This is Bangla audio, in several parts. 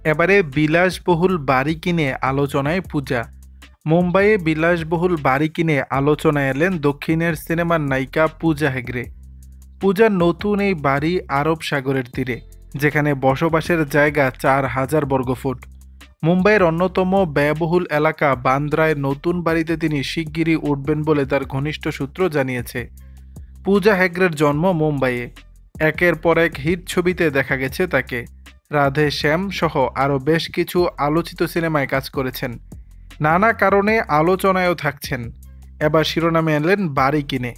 এবারে বিলাসবহুল বাড়ি কিনে আলোচনায় পূজা। মুম্বাইয়ে বিলাসবহুল বাড়ি কিনে আলোচনায় এলেন দক্ষিণের সিনেমার নায়িকা পূজা হেগড়ে। পূজার নতুন এই বাড়ি আরব সাগরের তীরে, যেখানে বসবাসের জায়গা 4,000 বর্গফুট। মুম্বাইয়ের অন্যতম ব্যয়বহুল এলাকা বান্দ্রায় নতুন বাড়িতে তিনি শিগগিরই উঠবেন বলে তার ঘনিষ্ঠ সূত্র জানিয়েছে। পূজা হেগড়ের জন্ম মুম্বাইয়ে। একের পর এক হিট ছবিতে দেখা গেছে তাকে। রাধে শ্যাম সহ আরও বেশ কিছু আলোচিত সিনেমায় কাজ করেছেন। নানা কারণে আলোচনায়ও থাকছেন। এবার শিরোনামে এলেন বাড়ি কিনে।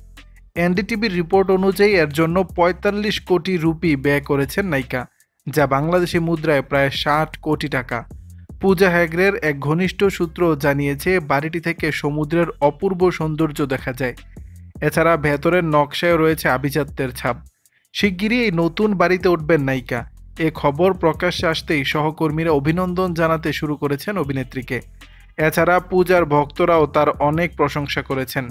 এনডিটিভির রিপোর্ট অনুযায়ী এর জন্য ৪৫ কোটি রুপি ব্যয় করেছেন নায়িকা, যা বাংলাদেশি মুদ্রায় প্রায় ৬০ কোটি টাকা। পূজা হেগড়ের এক ঘনিষ্ঠ সূত্র জানিয়েছে, বাড়িটি থেকে সমুদ্রের অপূর্ব সৌন্দর্য দেখা যায়। এছাড়া ভেতরের নকশায় রয়েছে আভিজাত্যের ছাপ। শিগগিরই এই নতুন বাড়িতে উঠবেন নায়িকা। এ খবর প্রকাশ্যে আসতেই সহকর্মীরা অভিনন্দন জানাতে শুরু করেছেন অভিনেত্রীকে। এছাড়া পূজার ভক্তরাও তার অনেক প্রশংসা করেছেন।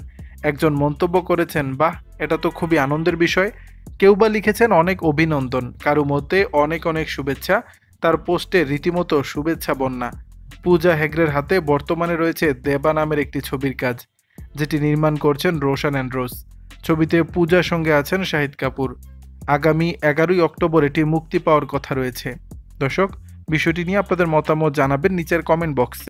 একজন মন্তব্য করেছেন, বাহ, এটা তো খুবই আনন্দের বিষয়। কেউ বা লিখেছেন অনেক অভিনন্দন, কারো মতে অনেক অনেক শুভেচ্ছা। তার পোস্টে রীতিমতো শুভেচ্ছা বন্যা। পূজা হেগড়ের হাতে বর্তমানে রয়েছে দেবা নামের একটি ছবির কাজ, যেটি নির্মাণ করছেন রোশন অ্যান্ড্রোস। ছবিতে পূজার সঙ্গে আছেন শাহিদ কাপুর। আগামী 11ই অক্টোবর এটি মুক্তি পাওয়ার কথা রয়েছে। দর্শক, বিষয়টি নিয়ে আপনাদের মতামত জানাবেন নিচের কমেন্ট বক্সে।